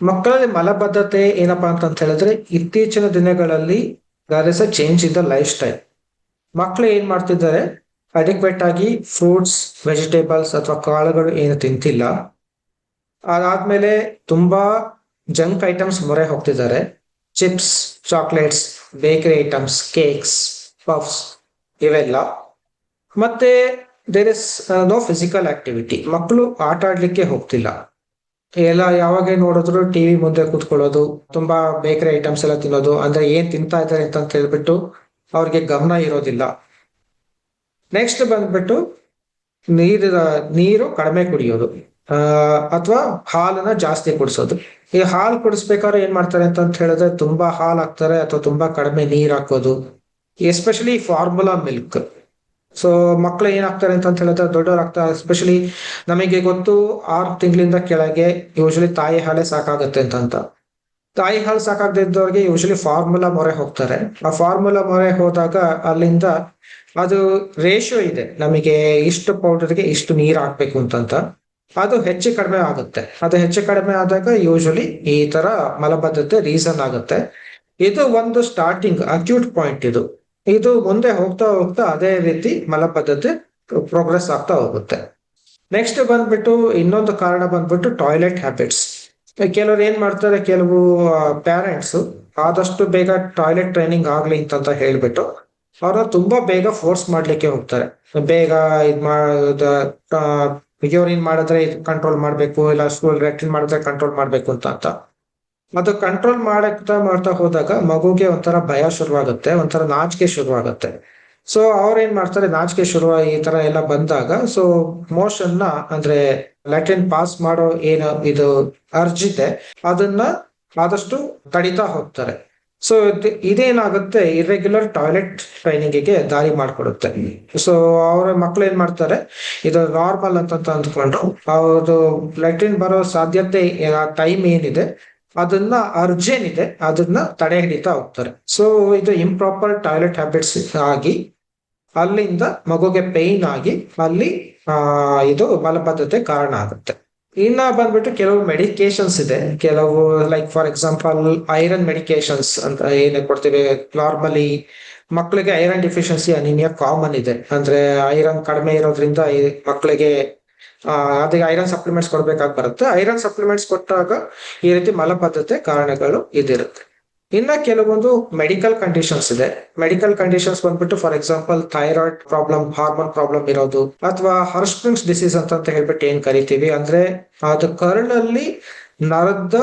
ಮಕ್ಕಳಲ್ಲಿ ಮಲಬದ್ಧತೆ ಏನಪ್ಪಾ ಅಂತ ಹೇಳಿದ್ರೆ ಇತ್ತೀಚಿನ ದಿನಗಳಲ್ಲಿ there is a change in the lifestyle. ಮಕ್ಕಳು ಏನ್ ಮಾಡ್ತಿದ್ದಾರೆ, ಅಡಿಕ್ವೇಟ್ ಆಗಿ ಫ್ರೂಟ್ಸ್, ವೆಜಿಟೇಬಲ್ಸ್ ಅಥವಾ ಕಾಳುಗಳು ಏನು ತಿಂತಿಲ್ಲ. ಅದಾದ್ಮೇಲೆ ತುಂಬಾ ಜಂಕ್ ಐಟಮ್ಸ್ ಮೊರೆ ಹೋಗ್ತಿದ್ದಾರೆ. Chips, chocolates, bakery items, cakes, puffs, ಇವೆಲ್ಲ. ಮತ್ತೆ there is no physical activity. ಮಕ್ಕಳು ಆಟ ಆಡ್ಲಿಕ್ಕೆ ಹೋಗ್ತಿಲ್ಲ. ಎಲ್ಲ ಯಾವಾಗ ನೋಡಿದ್ರು ಟಿವಿ ಮುಂದೆ ಕೂತ್ಕೊಳ್ಳೋದು, ತುಂಬಾ ಬೇಕರಿ ಐಟಮ್ಸ್ ಎಲ್ಲ ತಿನ್ನೋದು. ಅಂದ್ರೆ ಏನ್ ತಿಂತಾ ಇದ್ದಾರೆ ಅಂತ ಹೇಳ್ಬಿಟ್ಟು ಅವ್ರಿಗೆ ಗಮನ ಇರೋದಿಲ್ಲ. ನೆಕ್ಸ್ಟ್ ಬಂದ್ಬಿಟ್ಟು ನೀರು ನೀರು ಕಡಿಮೆ ಕುಡಿಯೋದು, ಅಥವಾ ಹಾಲನ್ನ ಜಾಸ್ತಿ ಕುಡಿಸೋದು. ಈ ಹಾಲು ಕುಡಿಸ್ಬೇಕಾದ್ರೆ ಏನ್ ಮಾಡ್ತಾರೆ ಅಂತ ಹೇಳಿದ್ರೆ ತುಂಬಾ ಹಾಲು ಹಾಕ್ತಾರೆ ಅಥವಾ ತುಂಬಾ ಕಡಿಮೆ ನೀರ್ ಹಾಕೋದು, ಎಸ್ಪೆಷಲಿ ಫಾರ್ಮುಲಾ ಮಿಲ್ಕ್. ಸೊ ಮಕ್ಳು ಏನಾಗ್ತಾರೆ ಅಂತ ಹೇಳಿದ್ರೆ ದೊಡ್ಡವ್ರು ಆಗ್ತಾರೆ. ಎಸ್ಪೆಷಲಿ ನಮಗೆ ಗೊತ್ತು 6 ತಿಂಗಳಿಂದ ಕೆಳಗೆ ಯೂಶಲಿ ತಾಯಿ ಹಾಲೇ ಸಾಕಾಗುತ್ತೆ ಅಂತ. ತಾಯಿ ಹಾಲು ಸಾಕಾಗದೇ ಇದ್ದವ್ರಿಗೆ ಯೂಶಲಿ ಫಾರ್ಮುಲಾ ಮೊರೆ ಹೋಗ್ತಾರೆ. ಆ ಫಾರ್ಮುಲಾ ಮೊರೆ ಹೋದಾಗ ಅಲ್ಲಿಂದ ಅದು ರೇಷಿಯೋ ಇದೆ, ನಮಗೆ ಇಷ್ಟು ಪೌಡರ್ಗೆ ಇಷ್ಟು ನೀರ್ ಹಾಕ್ಬೇಕು ಅಂತ. ಅದು ಹೆಚ್ಚು ಕಡಿಮೆ ಆಗುತ್ತೆ. ಅದು ಹೆಚ್ಚು ಕಡಿಮೆ ಆದಾಗ ಯೂಶಲಿ ಈ ತರ ಮಲಬದ್ಧತೆ ರೀಸನ್ ಆಗುತ್ತೆ. ಇದು ಒಂದು ಸ್ಟಾರ್ಟಿಂಗ್ ಅಕ್ಯೂಟ್ ಪಾಯಿಂಟ್. ಇದು ಇದು ಮುಂದೆ ಹೋಗ್ತಾ ಹೋಗ್ತಾ ಅದೇ ರೀತಿ ಮಲಬದ್ಧತೆ ಪ್ರೋಗ್ರೆಸ್ ಆಗ್ತಾ ಹೋಗುತ್ತೆ. ನೆಕ್ಸ್ಟ್ ಬಂದ್ಬಿಟ್ಟು ಇನ್ನೊಂದು ಕಾರಣ ಬಂದ್ಬಿಟ್ಟು ಟಾಯ್ಲೆಟ್ ಹ್ಯಾಬಿಟ್ಸ್. ಕೆಲವ್ರು ಏನ್ ಮಾಡ್ತಾರೆ, ಕೆಲವು ಪ್ಯಾರೆಂಟ್ಸ್ ಆದಷ್ಟು ಬೇಗ ಟಾಯ್ಲೆಟ್ ಟ್ರೈನಿಂಗ್ ಆಗ್ಲಿ ಅಂತ ಹೇಳ್ಬಿಟ್ಟು ಅವ್ರನ್ನ ತುಂಬಾ ಬೇಗ ಫೋರ್ಸ್ ಮಾಡ್ಲಿಕ್ಕೆ ಹೋಗ್ತಾರೆ. ಬೇಗ ಯೂರಿನ್ ಮಾಡಿದ್ರೆ ಕಂಟ್ರೋಲ್ ಮಾಡ್ಬೇಕು, ಇಲ್ಲ ಸ್ಕೂಲ್ ಲ್ಯಾಟ್ರಿನ್ ಮಾಡಿದ್ರೆ ಕಂಟ್ರೋಲ್ ಮಾಡ್ಬೇಕು ಅಂತ. ಅದು ಕಂಟ್ರೋಲ್ ಮಾಡ್ತಾ ಹೋದಾಗ ಮಗುಗೆ ಒಂಥರ ಭಯ ಶುರುವಾಗುತ್ತೆ, ಒಂಥರ ನಾಚಿಕೆ ಶುರುವಾಗುತ್ತೆ. ಸೊ ಅವ್ರೇನ್ ಮಾಡ್ತಾರೆ, ನಾಚಿಕೆ ಶುರು ಈ ತರ ಎಲ್ಲ ಬಂದಾಗ ಸೊ ಮೋಷನ್ ನ ಅಂದ್ರೆ ಲ್ಯಾಟ್ರಿನ್ ಪಾಸ್ ಮಾಡೋ ಏನು ಇದು ಅರ್ಜ್ ಇದೆ ಅದನ್ನ ಆದಷ್ಟು ತಡಿತಾ ಹೋಗ್ತಾರೆ. ಸೊ ಇದೇನಾಗುತ್ತೆ, ಇರ್ರೆಗ್ಯುಲರ್ ಟಾಯ್ಲೆಟ್ ಟ್ರೈನಿಂಗಿಗೆ ದಾರಿ ಮಾಡ್ಕೊಡುತ್ತೆ. ಸೊ ಅವ್ರ ಮಕ್ಳು ಏನ್ ಮಾಡ್ತಾರೆ, ಇದು ನಾರ್ಮಲ್ ಅಂತ ಅಂದ್ಕೊಂಡು ಅವ್ರದ್ದು ಲ್ಯಾಟ್ರಿನ್ ಬರೋ ಸಾಧ್ಯತೆ ಟೈಮ್ ಏನಿದೆ ಅದನ್ನ ಅರ್ಜ್ ಏನಿದೆ ಅದನ್ನ ತಡೆ ಹಿಡಿತಾ ಹೋಗ್ತಾರೆ. ಸೊ ಇದು ಇಂಪ್ರಾಪರ್ ಟಾಯ್ಲೆಟ್ ಹ್ಯಾಬಿಟ್ಸ್ ಆಗಿ ಅಲ್ಲಿಂದ ಮಗುಗೆ ಪೇಯ್ನ್ ಆಗಿ ಅಲ್ಲಿ ಇದು ಮಲಬದ್ಧತೆ ಕಾರಣ ಆಗುತ್ತೆ. ಇನ್ನ ಬಂದ್ಬಿಟ್ಟು ಕೆಲವು ಮೆಡಿಕೇಶನ್ಸ್ ಇದೆ. ಕೆಲವು like for example iron medications ಅಂತ ಏನ್ ಕೊಡ್ತೀವಿ. ನಾರ್ಮಲಿ ಮಕ್ಕಳಿಗೆ ಐರನ್ ಡಿಫಿಷಿಯನ್ಸಿ ಅನಿಮಿಯಾ ಕಾಮನ್ ಇದೆ. ಅಂದ್ರೆ ಐರನ್ ಕಡಿಮೆ ಇರೋದ್ರಿಂದ ಈ ಮಕ್ಕಳಿಗೆ ಅದಕ್ಕೆ ಐರನ್ ಸಪ್ಲಿಮೆಂಟ್ಸ್ ಕೊಡ್ಬೇಕಾಗಿ ಬರುತ್ತೆ. ಐರನ್ ಸಪ್ಲಿಮೆಂಟ್ಸ್ ಕೊಟ್ಟಾಗ ಈ ರೀತಿ ಮಲಬದ್ಧತೆ ಕಾರಣಗಳು ಇದಿರುತ್ತೆ. ಇನ್ನ ಕೆಲವೊಂದು ಮೆಡಿಕಲ್ ಕಂಡೀಷನ್ಸ್ ಇದೆ. ಮೆಡಿಕಲ್ ಕಂಡೀಷನ್ಸ್ ಬಂದ್ಬಿಟ್ಟು for example thyroid problem, hormone problem ಇರೋದು, ಅಥವಾ ಹರ್ಸ್ಪ್ರಿಂಗ್ಸ್ ಡಿಸೀಸ್ ಅಂತ ಹೇಳ್ಬಿಟ್ಟು ಏನ್ ಕರಿತೀವಿ. ಅಂದ್ರೆ ಅದು ಕರ್ಳಲ್ಲಿ ನರದ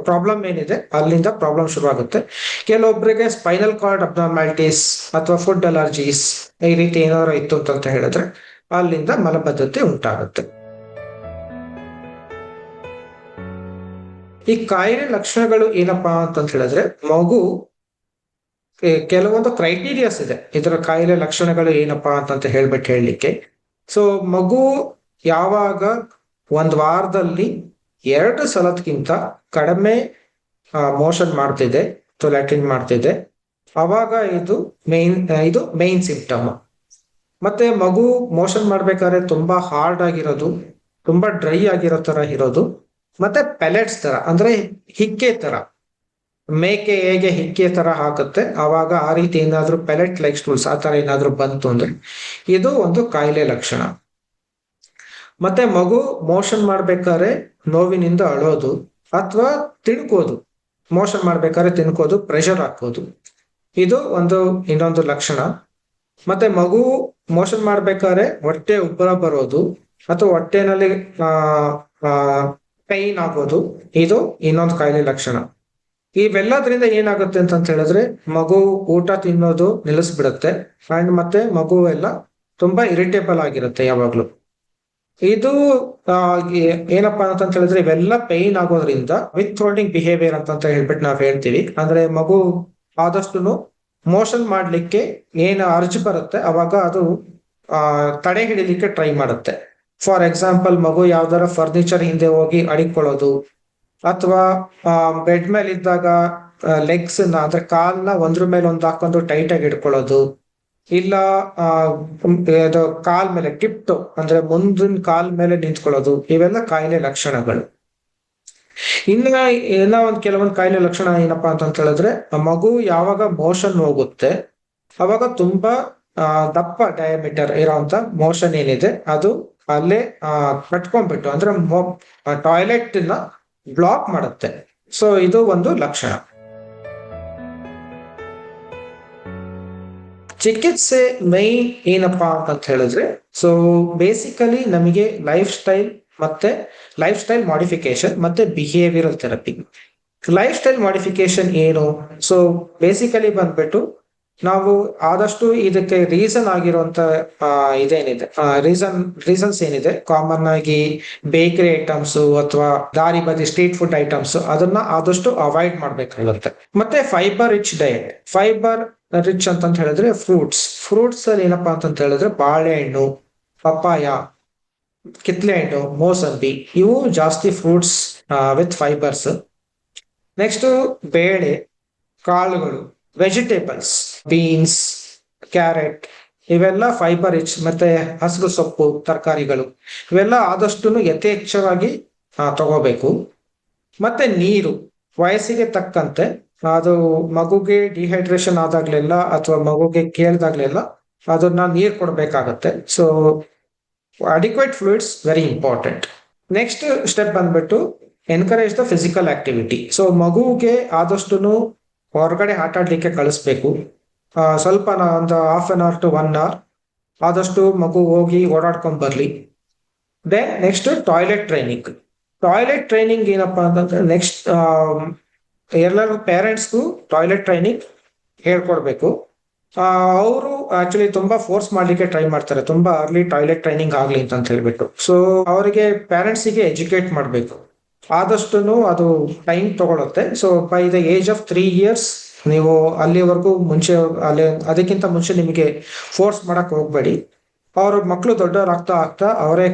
ಪ್ರಾಬ್ಲಮ್ ಏನಿದೆ ಅಲ್ಲಿಂದ ಪ್ರಾಬ್ಲಮ್ ಶುರುವಾಗುತ್ತೆ. ಕೆಲವೊಬ್ಬರಿಗೆ ಸ್ಪೈನಲ್ ಕಾರ್ಡ್ ಅಬ್ನಾರ್ಮ್ಯಾಲಿಟೀಸ್ ಅಥವಾ ಫುಡ್ ಅಲರ್ಜೀಸ್ ಈ ರೀತಿ ಏನಾದ್ರು ಇತ್ತು ಅಂತ ಹೇಳಿದ್ರೆ ಅಲ್ಲಿಂದ ಮಲಬದ್ಧತೆ ಉಂಟಾಗುತ್ತೆ. ಈ ಕಾಯಿಲೆ ಲಕ್ಷಣಗಳು ಏನಪ್ಪಾ ಅಂತ ಹೇಳಿದ್ರೆ ಮಗು ಕೆಲವೊಂದು ಕ್ರೈಟೀರಿಯಾಸ್ ಇದೆ ಇದರ ಕಾಯಿಲೆ ಲಕ್ಷಣಗಳು ಏನಪ್ಪಾ ಅಂತ ಹೇಳ್ಬಿಟ್ಟು ಹೇಳಲಿಕ್ಕೆ. ಸೊ ಮಗು ಯಾವಾಗ ವಾರದಲ್ಲಿ 2 ಸಲಕ್ಕಿಂತ ಕಡಿಮೆ ಮೋಷನ್ ಮಾಡ್ತಿದೆ ಅಥವಾ ಲ್ಯಾಟ್ರಿನ್ ಮಾಡ್ತಿದೆ ಅವಾಗ ಇದು ಮೇನ್ ಸಿಂಪ್ಟಮ್. ಮತ್ತೆ ಮಗು ಮೋಷನ್ ಮಾಡ್ಬೇಕಾದ್ರೆ ತುಂಬಾ ಹಾರ್ಡ್ ಆಗಿರೋದು, ತುಂಬಾ ಡ್ರೈ ಆಗಿರೋ ತರ ಇರೋದು, ಮತ್ತೆ ಪೆಲೆಟ್ಸ್ ತರ ಅಂದ್ರೆ ಹಿಕ್ಕೆ ತರ, ಮೇಕೆ ಹೇಗೆ ಹಿಕ್ಕೆ ತರ ಹಾಕುತ್ತೆ ಅವಾಗ ಆ ರೀತಿ ಏನಾದ್ರೂ ಪೆಲೆಟ್ ಲೈಕ್ ಸ್ಟೂಲ್ಸ್ ಆ ತರ ಏನಾದ್ರೂ ಬಂತು ಅಂದ್ರೆ ಇದು ಒಂದು ಕಾಯಿಲೆ ಲಕ್ಷಣ. ಮತ್ತೆ ಮಗು ಮೋಷನ್ ಮಾಡ್ಬೇಕಾದ್ರೆ ನೋವಿನಿಂದ ಅಳೋದು ಅಥವಾ ತಿನ್ಕೋದು, ಮೋಷನ್ ಮಾಡ್ಬೇಕಾದ್ರೆ ತಿನ್ಕೋದು, ಪ್ರೆಷರ್ ಹಾಕೋದು, ಇದು ಇನ್ನೊಂದು ಲಕ್ಷಣ. ಮತ್ತೆ ಮಗು ಮೋಷನ್ ಮಾಡ್ಬೇಕಾದ್ರೆ ಹೊಟ್ಟೆ ಉಬ್ಬರ ಬರೋದು ಅಥವಾ ಹೊಟ್ಟೆನಲ್ಲಿ ಪೈನ್ ಆಗೋದು, ಇದು ಇನ್ನೊಂದು ಕಾಯಿಲೆ ಲಕ್ಷಣ. ಇವೆಲ್ಲದ್ರಿಂದ ಏನಾಗುತ್ತೆ ಅಂತ ಹೇಳಿದ್ರೆ ಮಗು ಊಟ ತಿನ್ನೋದು ನಿಲ್ಲಿಸ್ಬಿಡುತ್ತೆ ಅಂಡ್ ಮತ್ತೆ ಮಗು ಎಲ್ಲ ತುಂಬಾ ಇರಿಟೇಬಲ್ ಆಗಿರುತ್ತೆ ಯಾವಾಗ್ಲೂ. ಇದು ಏನಪ್ಪಾ ಅಂತ ಹೇಳಿದ್ರೆ ಇವೆಲ್ಲ ಪೈನ್ ಆಗೋದ್ರಿಂದ ವಿತ್ ಹೋಲ್ಡಿಂಗ್ ಬಿಹೇವಿಯರ್ ಅಂತ ಹೇಳ್ಬಿಟ್ಟು ನಾವ್ ಹೇಳ್ತೀವಿ. ಅಂದ್ರೆ ಮಗು ಆದಷ್ಟು ಮೋಷನ್ ಮಾಡ್ಲಿಕ್ಕೆ ಏನು ಅರ್ಜಿ ಬರುತ್ತೆ ಅವಾಗ ಅದು ತಡೆ ಹಿಡಿಲಿಕ್ಕೆ ಟ್ರೈ ಮಾಡುತ್ತೆ. ಫಾರ್ ಎಕ್ಸಾಂಪಲ್ ಮಗು ಯಾವ್ದಾರ ಫರ್ನಿಚರ್ ಹಿಂದೆ ಹೋಗಿ ಅಡಿಕೊಳ್ಳೋದು, ಅಥವಾ ಬೆಡ್ ಮೇಲೆ ಇದ್ದಾಗ ಲೆಗ್ಸ್ ಅಂದ್ರೆ ಕಾಲ್ನ ಒಂದ್ರ ಮೇಲೆ ಒಂದು ಹಾಕೊಂಡು ಟೈಟ್ ಆಗಿ ಇಟ್ಕೊಳ್ಳೋದು, ಇಲ್ಲ ಇದು ಕಾಲ್ ಮೇಲೆ ಟಿಪ್ಟು ಅಂದ್ರೆ ಮುಂದಿನ ಕಾಲ್ ಮೇಲೆ ನಿಂತ್ಕೊಳ್ಳೋದು, ಇವೆಲ್ಲ ಕಾಯಿಲೆ ಲಕ್ಷಣಗಳು. ಇನ್ನ ಒಂದ್ ಕೆಲವೊಂದು ಕಾಯಿಲೆ ಲಕ್ಷಣ ಏನಪ್ಪಾ ಅಂತ ಹೇಳಿದ್ರೆ, ಆ ಮಗು ಯಾವಾಗ ಮೋಷನ್ ಹೋಗುತ್ತೆ ಅವಾಗ ತುಂಬಾ ದಪ್ಪ ಡಯಾಮೀಟರ್ ಇರೋಂತ ಮೋಷನ್ ಏನಿದೆ ಅದು ಅಲ್ಲೇ ಕಟ್ಕೊಂಡ್ಬಿಟ್ಟು ಅಂದ್ರೆ ಟಾಯ್ಲೆಟ್ ನ ಬ್ಲಾಕ್ ಮಾಡುತ್ತೆ. ಸೊ ಇದು ಒಂದು ಲಕ್ಷಣ. ಚಿಕಿತ್ಸೆ ಮೈನ್ ಏನಪ್ಪಾ ಅಂತ ಹೇಳಿದ್ರೆ, ಸೊ ಬೇಸಿಕಲಿ ನಮಗೆ ಲೈಫ್ ಸ್ಟೈಲ್ ಮಾಡಿಫಿಕೇಶನ್ ಮತ್ತೆ behavioural therapy. Life style modification ಏನು? ಸೊ ಬೇಸಿಕಲಿ ಬಂದ್ಬಿಟ್ಟು ನಾವು ಆದಷ್ಟು ಇದಕ್ಕೆ ರೀಸನ್ ಆಗಿರುವಂತ ಇದೇನಿದೆ ರೀಸನ್ಸ್ ಏನಿದೆ, ಕಾಮನ್ ಆಗಿ ಬೇಕರಿ ಐಟಮ್ಸ್ ಅಥವಾ ದಾರಿ ಬದಿ ಸ್ಟ್ರೀಟ್ ಫುಡ್ ಐಟಮ್ಸ್ ಅದನ್ನ ಆದಷ್ಟು ಅವಾಯ್ಡ್ ಮಾಡ್ಬೇಕಾಗುತ್ತೆ. ಮತ್ತೆ fibre rich diet. Fibre rich ಅಂತ ಹೇಳಿದ್ರೆ ಫ್ರೂಟ್ಸ್ ಅಲ್ಲಿ ಏನಪ್ಪಾ ಅಂತ ಹೇಳಿದ್ರೆ ಬಾಳೆಹಣ್ಣು, ಪಪ್ಪಾಯ, ಕಿತ್ಲೆ ಹಣ್ಣು, ಮೋಸಂಬಿ ಇವು ಜಾಸ್ತಿ ಫ್ರೂಟ್ಸ್ ವಿತ್ ಫೈಬರ್ಸ್. ನೆಕ್ಸ್ಟ್ ಬೇಳೆ, ಕಾಳುಗಳು, ವೆಜಿಟೇಬಲ್ಸ್, ಬೀನ್ಸ್, ಕ್ಯಾರೆಟ್ ಇವೆಲ್ಲ ಫೈಬರ್ ರಿಚ್. ಮತ್ತೆ ಹಸಿರು ಸೊಪ್ಪು, ತರಕಾರಿಗಳು ಇವೆಲ್ಲ ಆದಷ್ಟು ಯಥೇಚ್ಛವಾಗಿ ತಗೋಬೇಕು. ಮತ್ತೆ ನೀರು ವಯಸ್ಸಿಗೆ ತಕ್ಕಂತೆ, ಅದು ಮಗುಗೆ ಡಿಹೈಡ್ರೇಷನ್ ಆದಾಗ್ಲೆಲ್ಲ ಅಥವಾ ಮಗುಗೆ ಕೇಳ್ದಾಗ್ಲೆಲ್ಲ ಅದನ್ನ ನೀರು ಕೊಡ್ಬೇಕಾಗತ್ತೆ. So adequate fluids very important. Next step ಬಂದ್ಬಿಟ್ಟು encourage the physical activity. So ಮಗುಗೆ ಆದಷ್ಟು ಹೊರಗಡೆ ಆಟ ಆಡ್ಲಿಕ್ಕೆ ಕಳಿಸ್ಬೇಕು. ಸ್ವಲ್ಪ ಒಂದು half an hour to 1 hour ಆದಷ್ಟು ಮಗು ಹೋಗಿ ಓಡಾಡ್ಕೊಂಡ್ ಬರ್ಲಿ. ದೆನ್ ನೆಕ್ಸ್ಟ್ ಟಾಯ್ಲೆಟ್ ಟ್ರೈನಿಂಗ್ ಏನಪ್ಪಾ ಅಂತಂದ್ರೆ, ನೆಕ್ಸ್ಟ್ ಎಲ್ಲರೂ ಪೇರೆಂಟ್ಸ್ಗೂ ಟಾಯ್ಲೆಟ್ ಟ್ರೈನಿಂಗ್ ಹೇಳ್ಕೊಡ್ಬೇಕು. ಅವರು ಆಕ್ಚುಲಿ ತುಂಬಾ ಫೋರ್ಸ್ ಮಾಡ್ಲಿಕ್ಕೆ ಟ್ರೈ ಮಾಡ್ತಾರೆ, ತುಂಬಾ ಅರ್ಲಿ ಟಾಯ್ಲೆಟ್ ಟ್ರೈನಿಂಗ್ ಆಗ್ಲಿ ಅಂತ ಹೇಳ್ಬಿಟ್ಟು. ಸೊ ಅವರಿಗೆ ಪೇರೆಂಟ್ಸಿಗೆ ಎಜುಕೇಟ್ ಮಾಡಬೇಕು. ಆದಷ್ಟು ಅದು ಟೈಮ್ ತಗೊಳುತ್ತೆ. So by the age of 3 years ನೀವು ಅಲ್ಲಿವರೆಗೂ ಅದಕ್ಕಿಂತ ಮುಂಚೆ ನಿಮಗೆ ಫೋರ್ಸ್ ಮಾಡಕ್ ಹೋಗ್ಬೇಡಿ. ಅವ್ರ ಮಕ್ಕಳು ದೊಡ್ಡವರಾಗ್ತಾ ಆಗ್ತಾ ಅವರೇ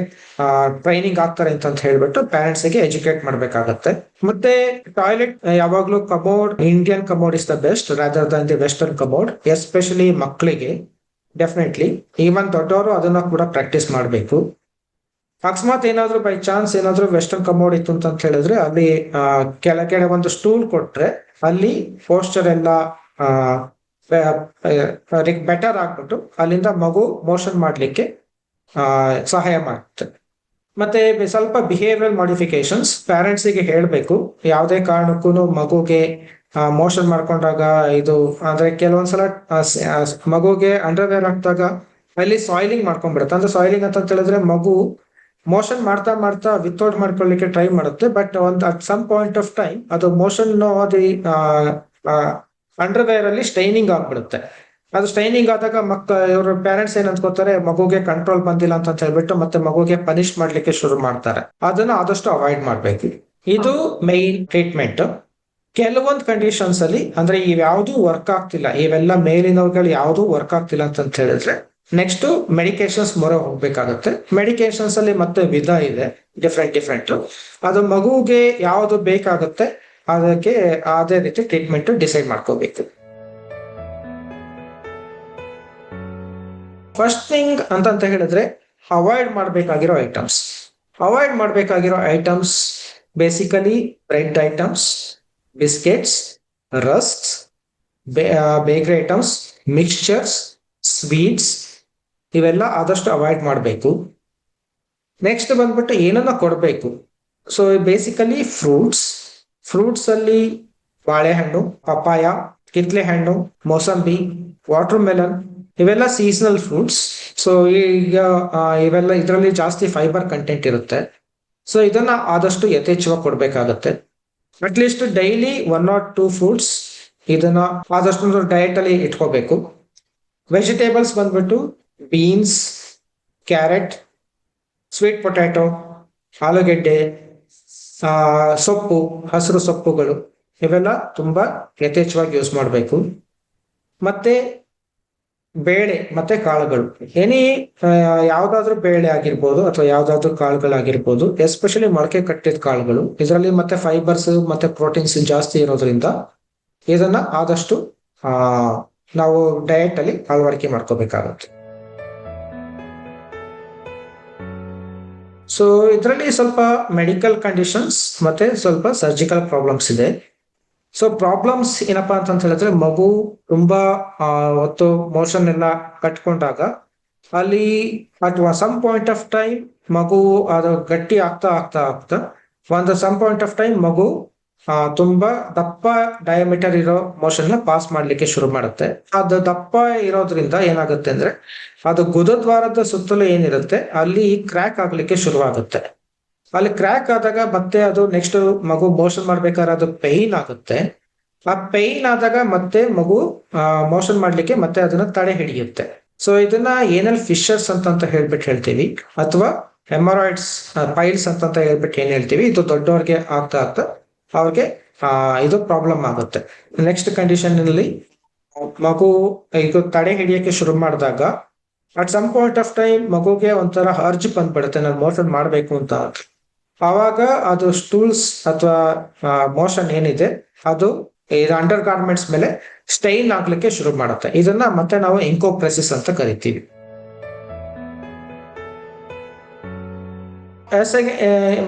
ಟ್ರೈನಿಂಗ್ ಆಗ್ತಾರೆ ಅಂತ ಹೇಳ್ಬಿಟ್ಟು ಪೇರೆಂಟ್ಸ್ಗೆ ಎಜುಕೇಟ್ ಮಾಡ್ಬೇಕಾಗತ್ತೆ. ಮತ್ತೆ ಟಾಯ್ಲೆಟ್ ಯಾವಾಗ್ಲೂ commode, Indian commode is the best rather than the western commode, especially ಮಕ್ಕಳಿಗೆ. ಡೆಫಿನೆಟ್ಲಿ ಈವನ್ ದೊಡ್ಡವರು ಅದನ್ನ ಕೂಡ ಪ್ರಾಕ್ಟೀಸ್ ಮಾಡಬೇಕು. ಅಕಸ್ಮಾತ್ ಏನಾದ್ರು ಬೈ ಚಾನ್ಸ್ ಏನಾದ್ರು ವೆಸ್ಟರ್ನ್ ಕಮೋಡ್ ಇತ್ತು ಅಂತ ಹೇಳಿದ್ರೆ, ಅಲ್ಲಿ ಕೆಳಗಡೆ ಒಂದು ಸ್ಟೂಲ್ ಕೊಟ್ರೆ ಅಲ್ಲಿ ಪೋಸ್ಚರ್ ಎಲ್ಲ ಬೆಟರ್ ಆಗ್ಬಿಟ್ಟು ಅಲ್ಲಿಂದ ಮಗು ಮೋಷನ್ ಮಾಡ್ಲಿಕ್ಕೆ ಸಹಾಯ ಮಾಡುತ್ತೆ. ಮತ್ತೆ ಸ್ವಲ್ಪ ಬಿಹೇವಿಯರಲ್ ಮಾಡಿಫಿಕೇಶನ್ಸ್ ಪೇರೆಂಟ್ಸಿಗೆ ಹೇಳ್ಬೇಕು. ಯಾವುದೇ ಕಾರಣಕ್ಕೂ ಮಗುಗೆ ಮೋಷನ್ ಮಾಡ್ಕೊಂಡಾಗ ಇದು ಅಂದ್ರೆ ಕೆಲವೊಂದ್ಸಲ ಮಗುಗೆ ಅಂಡರ್ವೇರ್ ಹಾಕಿದಾಗ ಅಲ್ಲಿ ಸಾಯಿಲಿಂಗ್ ಮಾಡ್ಕೊಂಡ್ಬಿಡುತ್ತೆ. ಅಂದ್ರೆ ಸಾಯಿಲಿಂಗ್ ಅಂತ ಹೇಳಿದ್ರೆ ಮಗು ಮೋಷನ್ ಮಾಡ್ತಾ ಮಾಡ್ತಾ ವಿತೌಟ್ ಮಾಡ್ಕೊಳ್ಳಿಕ್ಕೆ ಟ್ರೈ ಮಾಡುತ್ತೆ. ಬಟ್ ಒಂದು at some point of time ಅದು ಮೋಷನ್ ಅಂಡರ್ವೇರ್ ಅಲ್ಲಿ ಸ್ಟೈನಿಂಗ್ ಆಗ್ಬಿಡುತ್ತೆ. ಅದು ಸ್ಟೈನಿಂಗ್ ಆದಾಗ ಇವ್ರ ಪೇರೆಂಟ್ಸ್ ಏನ್ ಅನ್ಕೋತಾರೆ, ಮಗುಗೆ ಕಂಟ್ರೋಲ್ ಬಂದಿಲ್ಲ ಅಂತ ಹೇಳ್ಬಿಟ್ಟು ಮತ್ತೆ ಮಗುಗೆ ಪನಿಷ್ ಮಾಡ್ಲಿಕ್ಕೆ ಶುರು ಮಾಡ್ತಾರೆ. ಅದನ್ನ ಆದಷ್ಟು ಅವಾಯ್ಡ್ ಮಾಡ್ಬೇಕು. ಇದು ಮೈನ್ ಟ್ರೀಟ್ಮೆಂಟ್. ಕೆಲವೊಂದು ಕಂಡೀಷನ್ಸ್ ಅಲ್ಲಿ ಅಂದ್ರೆ ಇವ್ಯಾವುದೂ ವರ್ಕ್ ಆಗ್ತಿಲ್ಲ, ಇವೆಲ್ಲ ಮೇಲಿನವುಗಳು ಯಾವ್ದು ವರ್ಕ್ ಆಗ್ತಿಲ್ಲ ಅಂತ ಹೇಳಿದ್ರೆ ನೆಕ್ಸ್ಟ್ ಮೆಡಿಕೇಶನ್ಸ್ ಮೊರೆ ಹೋಗ್ಬೇಕಾಗುತ್ತೆ. ಮೆಡಿಕೇಶನ್ಸ್ ಅಲ್ಲಿ ಮತ್ತೆ ವಿಧ ಇದೆ, ಡಿಫ್ರೆಂಟ್. ಅದು ಮಗುಗೆ ಯಾವುದು ಬೇಕಾಗುತ್ತೆ ಅದಕ್ಕೆ ಅದೇ ರೀತಿ ಟ್ರೀಟ್ಮೆಂಟ್ ಡಿಸೈಡ್ ಮಾಡ್ಕೋಬೇಕು. ಫಸ್ಟ್ ಥಿಂಗ್ ಅಂತ ಹೇಳಿದ್ರೆ ಅವಾಯ್ಡ್ ಮಾಡಬೇಕಾಗಿರೋ items basically bread items, biscuits, rusks, bakery items, mixtures, sweets ಇವೆಲ್ಲ ಆದಷ್ಟು ಅವಾಯ್ಡ್ ಮಾಡಬೇಕು. ನೆಕ್ಸ್ಟ್ ಬಂದ್ಬಿಟ್ಟು ಏನನ್ನ ಕೊಡಬೇಕು. ಸೊ ಬೇಸಿಕಲಿ ಫ್ರೂಟ್ಸ್ ಅಲ್ಲಿ ಬಾಳೆಹಣ್ಣು, ಪಪ್ಪಾಯ, ಕಿತ್ಲೆ ಹಣ್ಣು, ಮೋಸಂಬಿ, ವಾಟರ್ ಮೆಲನ್ ಇವೆಲ್ಲ ಸೀಸನಲ್ ಫ್ರೂಟ್ಸ್. ಸೊ ಈಗ ಇವೆಲ್ಲ ಇದರಲ್ಲಿ ಜಾಸ್ತಿ ಫೈಬರ್ ಕಂಟೆಂಟ್ ಇರುತ್ತೆ. ಸೊ ಇದನ್ನ ಆದಷ್ಟು ಯಥೇಚ್ಛವಾಗಿ ಕೊಡ್ಬೇಕಾಗತ್ತೆ. ಅಟ್ಲೀಸ್ಟ್ ಡೈಲಿ 1 or 2 ಫ್ರೂಟ್ಸ್ ಇದನ್ನ ಆದಷ್ಟು ಡಯಟ್ ಅಲ್ಲಿ ಇಟ್ಕೋಬೇಕು. ವೆಜಿಟೇಬಲ್ಸ್ ಬಂದ್ಬಿಟ್ಟು ಬೀನ್ಸ್, ಕ್ಯಾರೆಟ್, ಸ್ವೀಟ್ ಪೊಟ್ಯಾಟೊ, ಆಲೂಗೆಡ್ಡೆ, ಸೊಪ್ಪು, ಹಸಿರು ಸೊಪ್ಪುಗಳು ಇವೆಲ್ಲ ತುಂಬಾ ಯಥೇಚ್ಛವಾಗಿ ಯೂಸ್ ಮಾಡಬೇಕು. ಮತ್ತೆ ಬೇಳೆ ಮತ್ತೆ ಕಾಳುಗಳು, ಯಾವ್ದಾದ್ರು ಬೇಳೆ ಆಗಿರ್ಬೋದು ಅಥವಾ ಯಾವ್ದಾದ್ರು ಕಾಳುಗಳಾಗಿರ್ಬೋದು, ಎಸ್ಪೆಷಲಿ ಮೊಳಕೆ ಕಟ್ಟಿದ ಕಾಳುಗಳು. ಇದರಲ್ಲಿ ಮತ್ತೆ ಫೈಬರ್ಸ್ ಮತ್ತೆ ಪ್ರೋಟೀನ್ಸ್ ಜಾಸ್ತಿ ಇರೋದ್ರಿಂದ ಇದನ್ನ ಆದಷ್ಟು ನಾವು ಡಯಟ್ ಅಲ್ಲಿ ಅಳವಡಿಕೆ ಮಾಡ್ಕೋಬೇಕಾಗುತ್ತೆ. ಸೊ ಇದರಲ್ಲಿ ಸ್ವಲ್ಪ ಮೆಡಿಕಲ್ ಕಂಡೀಷನ್ಸ್ ಮತ್ತೆ ಸ್ವಲ್ಪ ಸರ್ಜಿಕಲ್ ಪ್ರಾಬ್ಲಮ್ಸ್ ಇದೆ. ಸೊ ಪ್ರಾಬ್ಲಮ್ಸ್ ಏನಪ್ಪಾ ಅಂತ ಹೇಳಿದ್ರೆ, ಮಗು ತುಂಬಾ ಹೊತ್ತು ಮೋಷನ್ ಎಲ್ಲ ಕಟ್ಕೊಂಡಾಗ ಅಲ್ಲಿ ಅಥವಾ ಸಮ್ ಪಾಯಿಂಟ್ ಆಫ್ ಟೈಮ್ ಮಗು ಅದು ಗಟ್ಟಿ ಆಗ್ತಾ ಆಗ್ತಾ ಆಗ್ತಾ ಒಂದು ಸಮ್ ಪಾಯಿಂಟ್ ಆಫ್ ಟೈಮ್ ಮಗು ತುಂಬಾ ದಪ್ಪ ಡಯಾಮೀಟರ್ ಇರೋ ಮೋಷನ್ ನ ಪಾಸ್ ಮಾಡ್ಲಿಕ್ಕೆ ಶುರು ಮಾಡುತ್ತೆ. ಅದು ದಪ್ಪ ಇರೋದ್ರಿಂದ ಏನಾಗುತ್ತೆ ಅಂದ್ರೆ, ಅದು ಗುದದ್ವಾರದ ಸುತ್ತಲೂ ಏನಿರುತ್ತೆ ಅಲ್ಲಿ ಕ್ರ್ಯಾಕ್ ಆಗ್ಲಿಕ್ಕೆ ಶುರುವಾಗುತ್ತೆ. ಅಲ್ಲಿ ಕ್ರ್ಯಾಕ್ ಆದಾಗ ಮತ್ತೆ ಅದು ನೆಕ್ಸ್ಟ್ ಮಗು ಮೋಷನ್ ಮಾಡ್ಬೇಕಾದ್ರೆ ಅದು ಪೈನ್ ಆಗುತ್ತೆ. ಆ ಪೈನ್ ಆದಾಗ ಮತ್ತೆ ಮಗು ಮೋಷನ್ ಮಾಡ್ಲಿಕ್ಕೆ ಮತ್ತೆ ಅದನ್ನ ತಡೆ ಹಿಡಿಯುತ್ತೆ. ಸೊ ಇದನ್ನ ಏನಲ್ ಫಿಶರ್ಸ್ ಅಂತ ಹೇಳ್ತೀವಿ, ಅಥವಾ ಹೆಮರಾಯ್ಡ್ಸ್ ಪೈಲ್ಸ್ ಅಂತ ಹೇಳ್ಬಿಟ್ಟು ಏನ್ ಹೇಳ್ತೀವಿ. ಇದು ದೊಡ್ಡವ್ರಿಗೆ ಆಗ್ತಾ ಆಗ್ತಾ ಅವ್ರಿಗೆ ಇದು ಪ್ರಾಬ್ಲಮ್ ಆಗುತ್ತೆ. ನೆಕ್ಸ್ಟ್ ಕಂಡೀಷನ್ ಅಲ್ಲಿ ಮಗು ಇದು ತಡೆ ಹಿಡಿಯಕ್ಕೆ ಶುರು ಮಾಡಿದಾಗ at some point of time ಮಗುಗೆ ಒಂಥರ ಅರ್ಜ್ ಬಂದ್ಬಿಡುತ್ತೆ, ನಾನು ಮೋಷನ್ ಮಾಡ್ಬೇಕು ಅಂತ. ಆವಾಗ ಅದು ಸ್ಟೂಲ್ಸ್ ಅಥವಾ ಮೋಷನ್ ಏನಿದೆ ಅದು ಅಂಡರ್ ಗಾರ್ಮೆಂಟ್ಸ್ ಮೇಲೆ ಸ್ಟೈನ್ ಆಗ್ಲಿಕ್ಕೆ ಶುರು ಮಾಡುತ್ತೆ. ಇದನ್ನ ಮತ್ತೆ ನಾವು ಇಂಕೋಪ್ರೆಸಿಸ್ ಅಂತ ಕರಿತೀವಿ.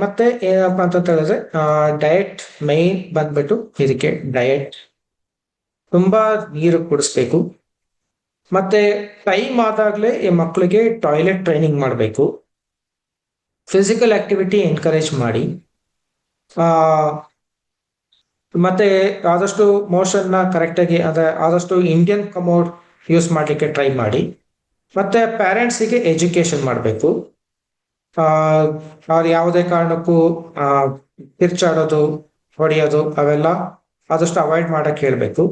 ಮತ್ತೆ ಏನಪ್ಪಾ ಅಂತ ಹೇಳಿದ್ರೆ, ಡಯಟ್ ಮೈನ್ ಬಂದ್ಬಿಟ್ಟು ಇದಕ್ಕೆ ಡಯಟ್, ತುಂಬಾ ನೀರು ಕುಡಿಸ್ಬೇಕು. ಮತ್ತೆ ಟೈಮ್ ಆದಾಗ್ಲೇ ಈ ಮಕ್ಕಳಿಗೆ ಟಾಯ್ಲೆಟ್ ಟ್ರೈನಿಂಗ್ ಮಾಡಬೇಕು. ಫಿಸಿಕಲ್ ಆಕ್ಟಿವಿಟಿ ಎನ್ಕರೇಜ್ ಮಾಡಿ. ಮತ್ತೆ ಆದಷ್ಟು ಮೋಷನ್ ನ ಕರೆಕ್ಟ್ ಆಗಿ ಆದಷ್ಟು ಇಂಡಿಯನ್ ಕಮೋಡ್ ಯೂಸ್ ಮಾಡ್ಲಿಕ್ಕೆ ಟ್ರೈ ಮಾಡಿ. ಮತ್ತೆ ಪೇರೆಂಟ್ಸಿಗೆ ಎಜುಕೇಶನ್ ಮಾಡಬೇಕು. ಅವ್ರು ಯಾವುದೇ ಕಾರಣಕ್ಕೂ ಕಿರ್ಚಾಡೋದು, ಹೊಡೆಯೋದು ಅವೆಲ್ಲ ಆದಷ್ಟು ಅವಾಯ್ಡ್ ಮಾಡಕ್ ಹೇಳ್ಬೇಕು.